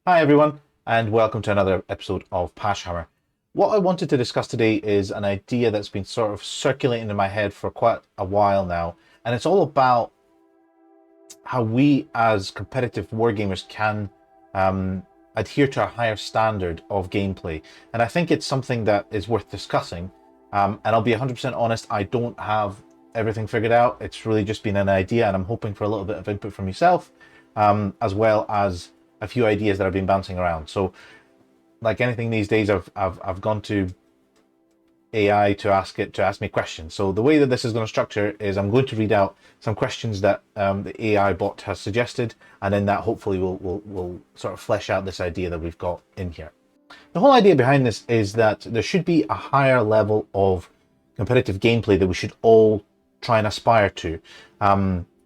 Hi everyone, and welcome to another episode of Hammer. What I wanted to discuss today is an idea that's been sort of circulating in my head for quite a while now, and it's all about how we as competitive wargamers can adhere to a higher standard of gameplay. And I think it's something that is worth discussing. And I'll be 100% honest, I don't have everything figured out. It's really just been an idea, and I'm hoping for a little bit of input from yourself, as well as a few ideas that have been bouncing around. So, like anything these days, I've gone to AI to ask me questions. So the way that this is going to structure is I'm going to read out some questions that the AI bot has suggested, and then that hopefully will sort of flesh out this idea that we've got in here. The whole idea behind this is that there should be a higher level of competitive gameplay that we should all try and aspire to.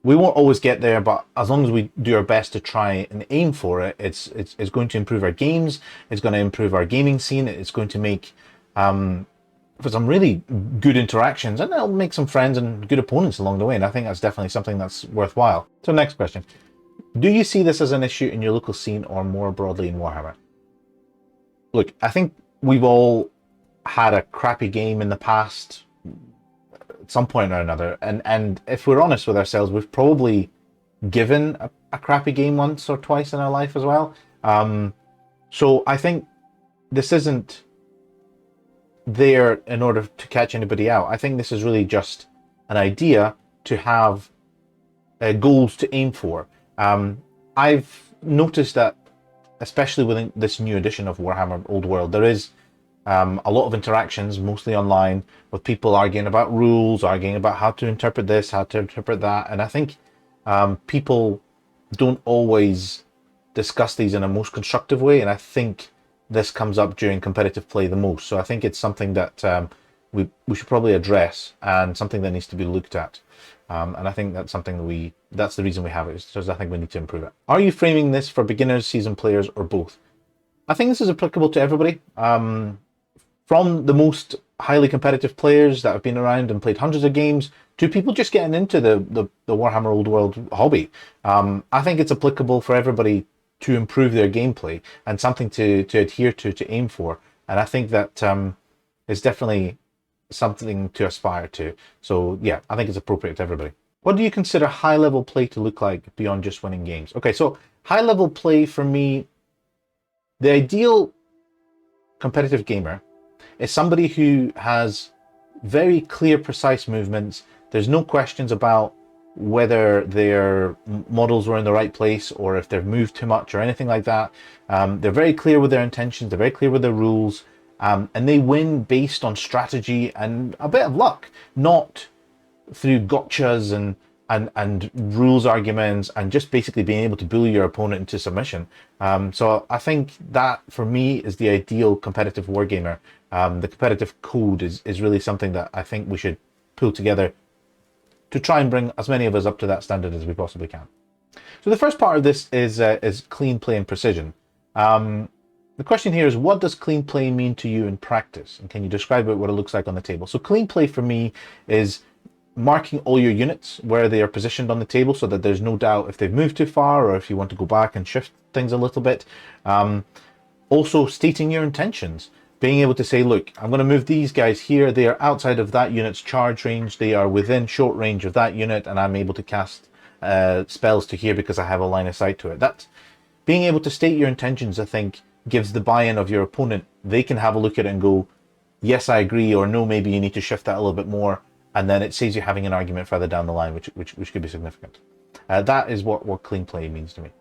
We won't always get there, but as long as we do our best to try and aim for it, it's going to improve our games, it's going to improve our gaming scene, it's going to make for some really good interactions, and it'll make some friends and good opponents along the way. And I think that's definitely something that's worthwhile. So next question. Do you see this as an issue in your local scene or more broadly in Warhammer? Look, I think we've all had a crappy game in the past at some point or another. And if we're honest with ourselves, we've probably given a crappy game once or twice in our life as well. So I think this isn't there in order to catch anybody out. I think this is really just an idea to have goals to aim for. I've noticed that, especially within this new edition of Warhammer Old World, there is a lot of interactions, mostly online, with people arguing about rules, arguing about how to interpret this, how to interpret that. And I think people don't always discuss these in a most constructive way. And I think this comes up during competitive play the most. So I think it's something that we should probably address, and something that needs to be looked at. And I think that's something that's the reason we have it, because I think we need to improve it. Are you framing this for beginners, seasoned players, or both? I think this is applicable to everybody. From the most highly competitive players that have been around and played hundreds of games to people just getting into the Warhammer Old World hobby. I think it's applicable for everybody to improve their gameplay, and something to adhere to aim for. And I think that is definitely something to aspire to. So yeah, I think it's appropriate to everybody. What do you consider high level play to look like beyond just winning games? Okay, so high level play for me, the ideal competitive gamer is somebody who has very clear, precise movements. There's no questions about whether their models were in the right place or if they've moved too much or anything like that. They're very clear with their intentions, they're very clear with their rules, and they win based on strategy and a bit of luck, not through gotchas and rules arguments and just basically being able to bully your opponent into submission. So I think that for me is the ideal competitive wargamer. The competitive code is really something that I think we should pull together to try and bring as many of us up to that standard as we possibly can. So the first part of this is clean play and precision. The question here is, what does clean play mean to you in practice? And can you describe what it looks like on the table? So clean play for me is marking all your units where they are positioned on the table, so that there's no doubt if they've moved too far or if you want to go back and shift things a little bit. Also stating your intentions. Being able to say, look, I'm going to move these guys here. They are outside of that unit's charge range. They are within short range of that unit, and I'm able to cast spells to here because I have a line of sight to it. That's being able to state your intentions, I think, gives the buy-in of your opponent. They can have a look at it and go, yes, I agree, or no, maybe you need to shift that a little bit more. And then it saves you having an argument further down the line, which could be significant. That is what clean play means to me.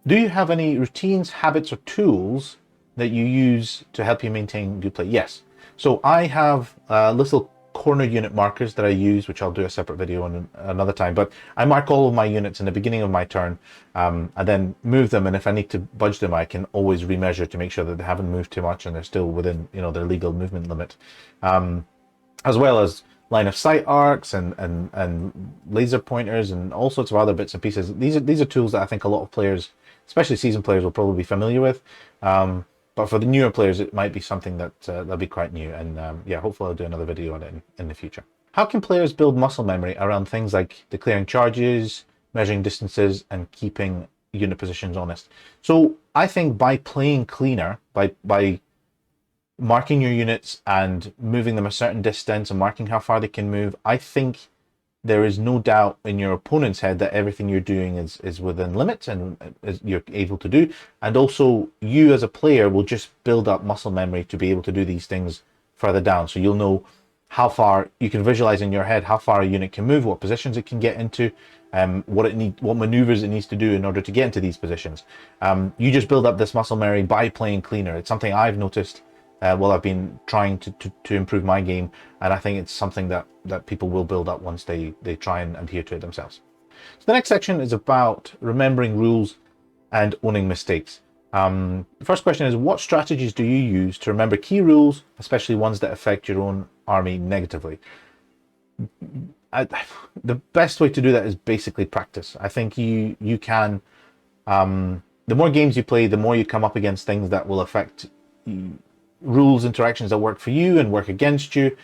Do you have any routines, habits, or tools that you use to help you maintain good play? Yes. So I have little corner unit markers that I use, which I'll do a separate video on another time. But I mark all of my units in the beginning of my turn, and then move them. And if I need to budge them, I can always remeasure to make sure that they haven't moved too much and they're still within, their legal movement limit. As well as line of sight arcs and laser pointers and all sorts of other bits and pieces. These are tools that I think a lot of players, especially seasoned players, will probably be familiar with. But for the newer players, it might be something that'll be quite new. And yeah, hopefully I'll do another video on it in the future. How can players build muscle memory around things like declaring charges, measuring distances, and keeping unit positions honest. So I think by playing cleaner, by marking your units and moving them a certain distance and marking how far they can move, I think there is no doubt in your opponent's head that everything you're doing is within limits and you're able to do. And also you as a player will just build up muscle memory to be able to do these things further down. So you'll know how far you can visualize in your head how far a unit can move, what positions it can get into, what maneuvers it needs to do in order to get into these positions. You just build up this muscle memory by playing cleaner. It's something I've noticed while I've been trying to improve my game, and I think it's something that people will build up once they try and adhere to it themselves. So the next section is about remembering rules and owning mistakes. The first question is, what strategies do you use to remember key rules, especially ones that affect your own army negatively? The best way to do that is basically practice. I think you can, the more games you play, the more you come up against things that will affect rules, interactions that work for you and work against you.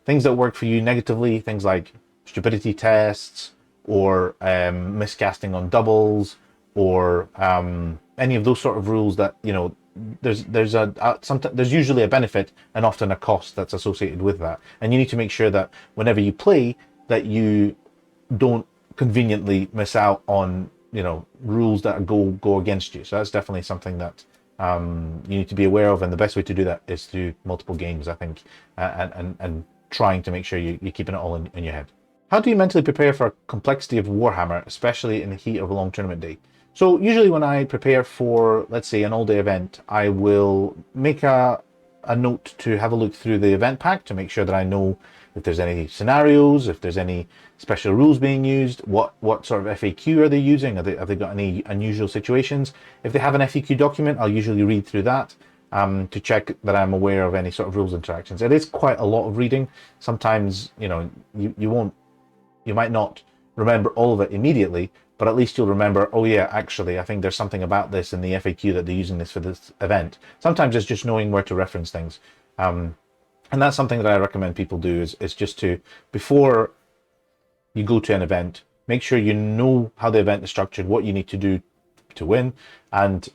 Things that work for you negatively, things like stupidity tests or miscasting on doubles, or any of those sort of rules that, you know, there's usually a benefit and often a cost that's associated with that, and you need to make sure that whenever you play that you don't conveniently miss out on, you know, rules that go against you. So that's definitely something that you need to be aware of, and the best way to do that is through multiple games, I think, and trying to make sure you're keeping it all in your head. How do you mentally prepare for complexity of Warhammer, especially in the heat of a long tournament day? So usually when I prepare for, let's say, an all-day event, I will make a note to have a look through the event pack to make sure that I know if there's any scenarios, if there's any special rules being used, what sort of FAQ are they using, have they got any unusual situations. If they have an FAQ document, I'll usually read through that to check that I'm aware of any sort of rules interactions. It is quite a lot of reading. Sometimes, you know, you might not remember all of it immediately, but at least you'll remember, oh yeah, actually, I think there's something about this in the FAQ that they're using this for this event. Sometimes it's just knowing where to reference things. And that's something that I recommend people do is just to, before you go to an event, make sure you know how the event is structured, what you need to do to win, and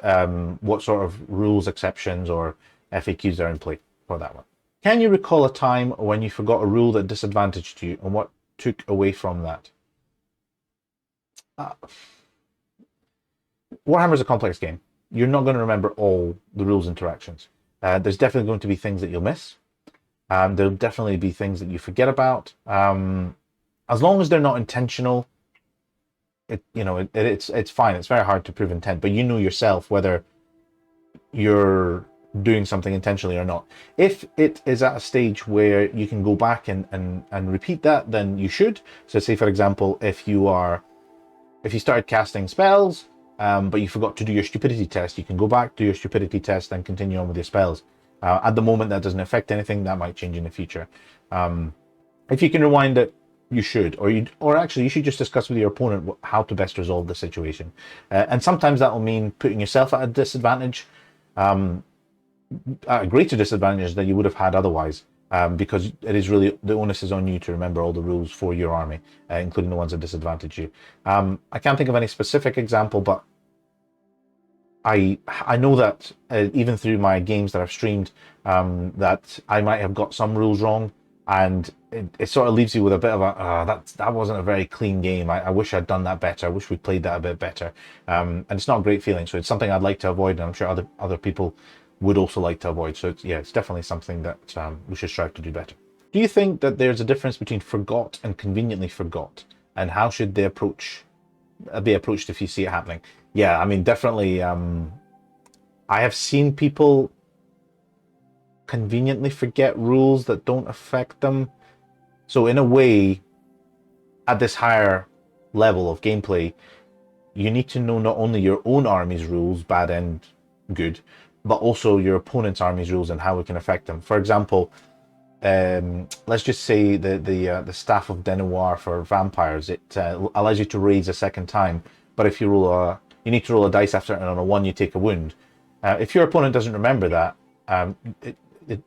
what sort of rules, exceptions, or FAQs are in play for that one. Can you recall a time when you forgot a rule that disadvantaged you, and what took away from that? Warhammer is a complex game. You're not going to remember all the rules interactions. There's definitely going to be things that you'll miss. There'll definitely be things that you forget about. As long as they're not intentional, it's fine. It's very hard to prove intent, but you know yourself whether you're doing something intentionally or not. If it is at a stage where you can go back and repeat that, then you should. So say, for example, if you started casting spells, but you forgot to do your stupidity test, you can go back, do your stupidity test, and continue on with your spells. At the moment, that doesn't affect anything. That might change in the future. If you can rewind it, you should, or actually, you should just discuss with your opponent how to best resolve the situation. And sometimes that will mean putting yourself at a disadvantage, at a greater disadvantage than you would have had otherwise. Because it is really, the onus is on you to remember all the rules for your army, including the ones that disadvantage you. I can't think of any specific example, but I know that even through my games that I've streamed, that I might have got some rules wrong, and it sort of leaves you with a bit of a, that wasn't a very clean game. I wish I'd done that better. I wish we played that a bit better. And it's not a great feeling. So it's something I'd like to avoid, and I'm sure other people would also like to avoid. So it's definitely something that we should strive to do better. Do you think that there's a difference between forgot and conveniently forgot, and how should they be approached if you see it happening? Yeah, I mean, definitely. I have seen people conveniently forget rules that don't affect them. So in a way, at this higher level of gameplay, you need to know not only your own army's rules, bad and good, but also your opponent's army's rules and how it can affect them. For example, let's just say the Staff of Denoir for vampires, it allows you to raise a second time, but if you roll you need to roll a dice after it, and on a 1 you take a wound. If your opponent doesn't remember that,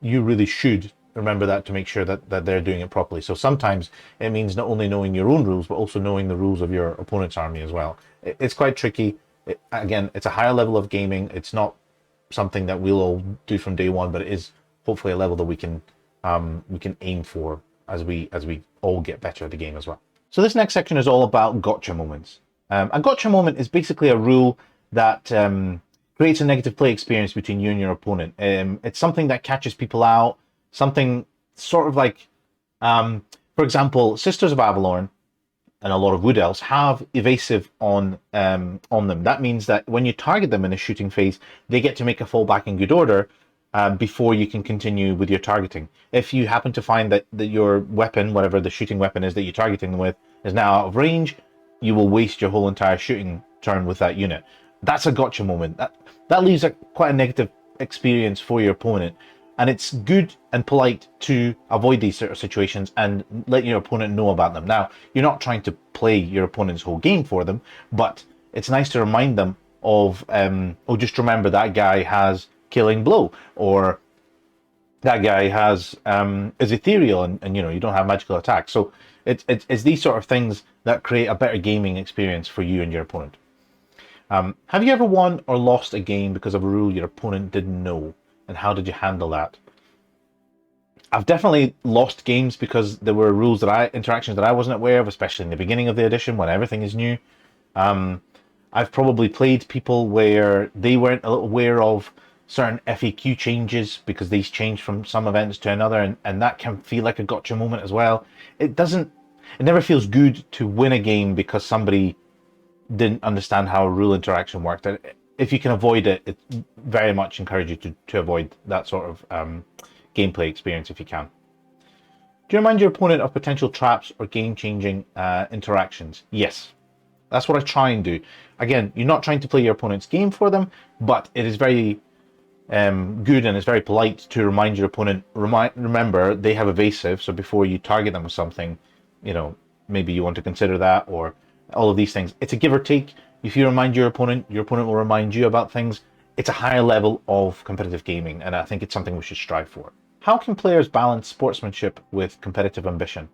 you really should remember that to make sure that they're doing it properly. So sometimes it means not only knowing your own rules, but also knowing the rules of your opponent's army as well. It's quite tricky. Again, it's a higher level of gaming. It's not something that we'll all do from day one, but it is hopefully a level that we can aim for as we all get better at the game as well. So this next section is all about gotcha moments. A gotcha moment is basically a rule that creates a negative play experience between you and your opponent. It's something that catches people out, something sort of like, for example, Sisters of Avalon and a lot of Wood Elves have evasive on them. That means that when you target them in a shooting phase, they get to make a fallback in good order before you can continue with your targeting. If you happen to find that your weapon, whatever the shooting weapon is that you're targeting them with, is now out of range, you will waste your whole entire shooting turn with that unit. That's a gotcha moment. That leaves quite a negative experience for your opponent. And it's good and polite to avoid these sort of situations and let your opponent know about them. Now, you're not trying to play your opponent's whole game for them, but it's nice to remind them of, oh, just remember that guy has Killing Blow, or that guy has is ethereal, and you don't have magical attacks. So it's these sort of things that create a better gaming experience for you and your opponent. Have you ever won or lost a game because of a rule your opponent didn't know? And how did you handle that? I've definitely lost games because there were interactions that I wasn't aware of, especially in the beginning of the edition when everything is new. I've probably played people where they weren't aware of certain FAQ changes because these changed from some events to another, and that can feel like a gotcha moment as well. It never feels good to win a game because somebody didn't understand how a rule interaction worked. If you can avoid it, it very much encourages you to avoid that sort of gameplay experience if you can. Do you remind your opponent of potential traps or game-changing interactions? Yes, that's what I try and do. Again, you're not trying to play your opponent's game for them, but it is very good and it's very polite to remind your opponent, remember they have evasive, so before you target them with something, maybe you want to consider that, or all of these things. It's a give or take. If you remind your opponent will remind you about things. It's a higher level of competitive gaming, and I think it's something we should strive for. How can players balance sportsmanship with competitive ambition?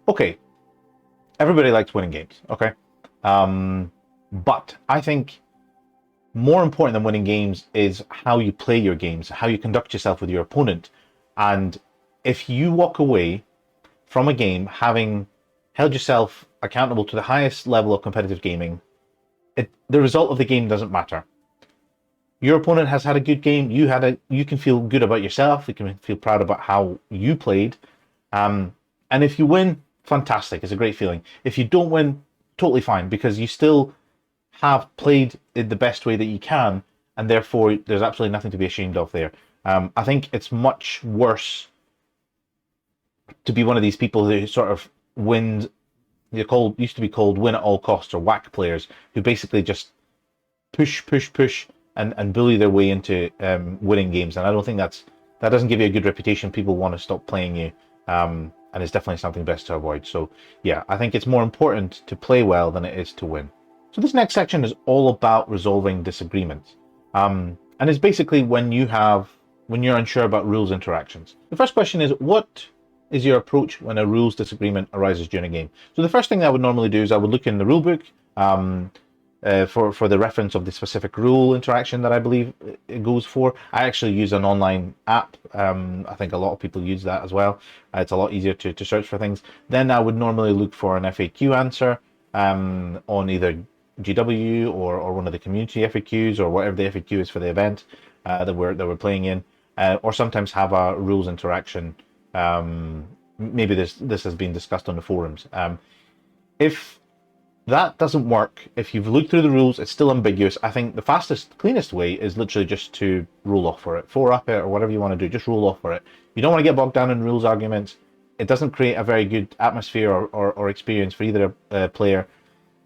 Okay, everybody likes winning games, okay? But I think more important than winning games is how you play your games, how you conduct yourself with your opponent. And if you walk away from a game having held yourself accountable to the highest level of competitive gaming, the result of the game doesn't matter. Your opponent has had a good game. You can feel good about yourself. You can feel proud about how you played. And if you win, fantastic. It's a great feeling. If you don't win, totally fine, because you still have played it the best way that you can, and therefore there's absolutely nothing to be ashamed of there. I think it's much worse to be one of these people who sort of wins. Used to be called win at all costs, or whack players, who basically just push and bully their way into winning games. And I don't think that doesn't give you a good reputation. People want to stop playing you, and it's definitely something best to avoid. So yeah, I think it's more important to play well than it is to win. So this next section is all about resolving disagreements, and it's basically when you're unsure about rules interactions. The first question is, what is your approach when a rules disagreement arises during a game? So the first thing I would normally do is I would look in the rule book for the reference of the specific rule interaction that I believe it goes for. I actually use an online app. I think a lot of people use that as well. It's a lot easier to search for things. Then I would normally look for an FAQ answer on either GW or one of the community FAQs, or whatever the FAQ is for the event that we're playing in, or sometimes have a rules interaction. Maybe this has been discussed on the forums. If that doesn't work, if you've looked through the rules, it's still ambiguous, I think the fastest, cleanest way is literally just to rule off for it, 4-up it, or whatever you want to do. Just rule off for it. You don't want to get bogged down in rules arguments. It doesn't create a very good atmosphere or experience for either player.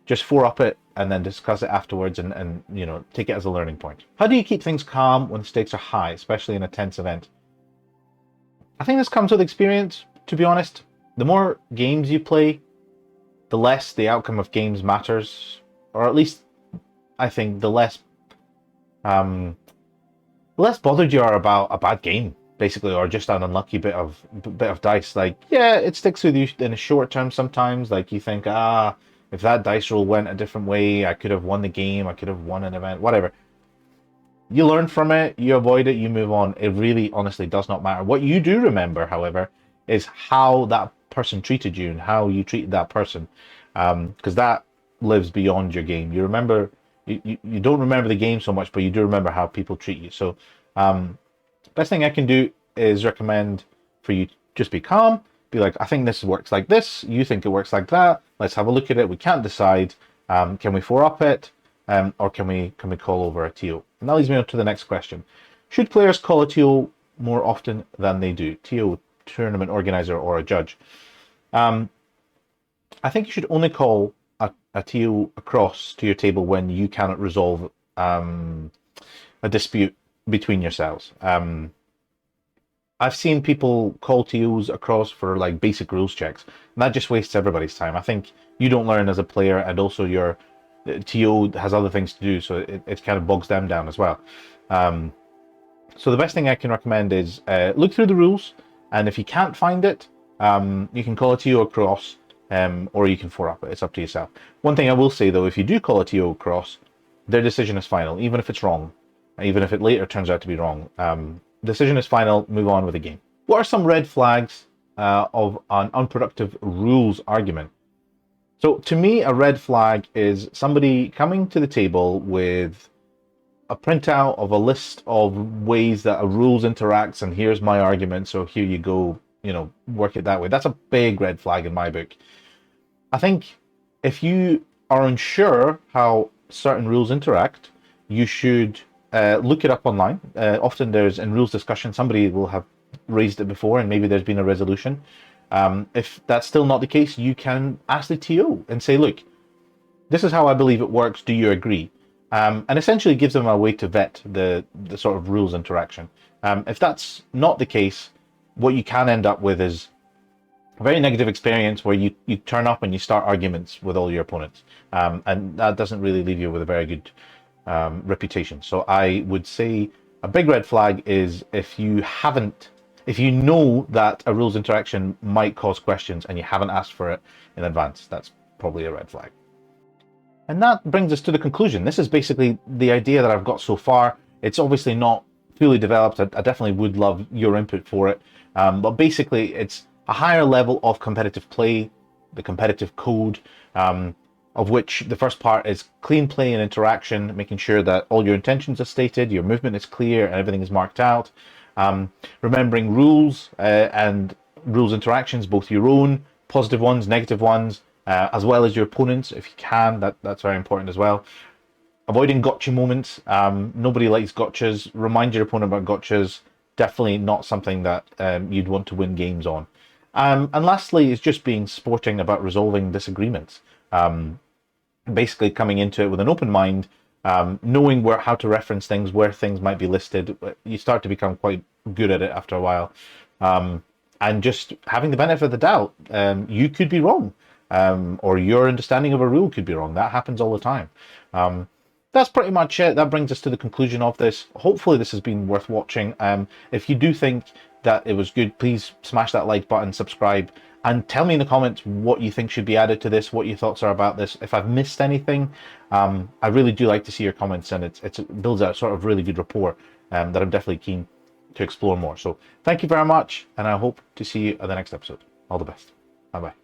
Just 4-up it and then discuss it afterwards, and take it as a learning point. How do you keep things calm when the stakes are high, especially in a tense event? I think this comes with experience, to be honest. The more games you play, the less the outcome of games matters, or at least I think the less bothered you are about a bad game, basically, or just an unlucky bit of dice. Like, yeah, it sticks with you in the short term sometimes. Like, you think, if that dice roll went a different way, I could have won the game, I could have won an event, whatever. You learn from it, you avoid it, you move on. It really, honestly, does not matter. What you do remember, however, is how that person treated you and how you treated that person, because that lives beyond your game. You remember, you don't remember the game so much, but you do remember how people treat you. So best thing I can do is recommend for you just be calm, be like, I think this works like this, you think it works like that, let's have a look at it. We can't decide. Can we 4-up it, or can we call over a TO? And that leads me on to the next question. Should players call a TO more often than they do? TO, tournament organizer, or a judge? I think you should only call a TO across to your table when you cannot resolve a dispute between yourselves. I've seen people call TOs across for like basic rules checks, and that just wastes everybody's time. I think you don't learn as a player, and also your TO has other things to do, so it kind of bogs them down as well. So the best thing I can recommend is look through the rules, and if you can't find it, you can call a TO across, or you can 4-up it. It's up to yourself. One thing I will say though, if you do call a TO across, their decision is final, even if it's wrong, even if it later turns out to be wrong. Decision is final, move on with the game. What are some red flags of an unproductive rules argument? So to me, a red flag is somebody coming to the table with a printout of a list of ways that a rules interacts, and here's my argument, so here you go, work it that way. That's a big red flag in my book. I think if you are unsure how certain rules interact, you should look it up online. Often there's, in rules discussion, somebody will have raised it before and maybe there's been a resolution. If that's still not the case, you can ask the TO and say, look, this is how I believe it works, do you agree? And essentially gives them a way to vet the sort of rules interaction. If that's not the case, what you can end up with is a very negative experience where you turn up and you start arguments with all your opponents. And that doesn't really leave you with a very good reputation. So I would say a big red flag is if you know that a rules interaction might cause questions and you haven't asked for it in advance. That's probably a red flag. And that brings us to the conclusion. This is basically the idea that I've got so far. It's obviously not fully developed. I definitely would love your input for it. But basically it's a higher level of competitive play, the competitive code, of which the first part is clean play and interaction, making sure that all your intentions are stated, your movement is clear, and everything is marked out. Remembering rules and rules interactions, both your own, positive ones, negative ones, as well as your opponents, if you can. That's very important as well. Avoiding gotcha moments. Nobody likes gotchas. Remind your opponent about gotchas. Definitely not something that you'd want to win games on. And lastly is just being sporting about resolving disagreements. Basically coming into it with an open mind, knowing how to reference things, where things might be listed. You start to become quite good at it after a while. And just having the benefit of the doubt. You could be wrong, or your understanding of a rule could be wrong. That happens all the time. That's pretty much it. That brings us to the conclusion of this. Hopefully this has been worth watching. If you do think that it was good, please smash that like button, subscribe, and tell me in the comments what you think should be added to this, what your thoughts are about this. If I've missed anything, I really do like to see your comments, and it builds out sort of really good rapport that I'm definitely keen to explore more. So thank you very much, and I hope to see you at the next episode. All the best. Bye-bye.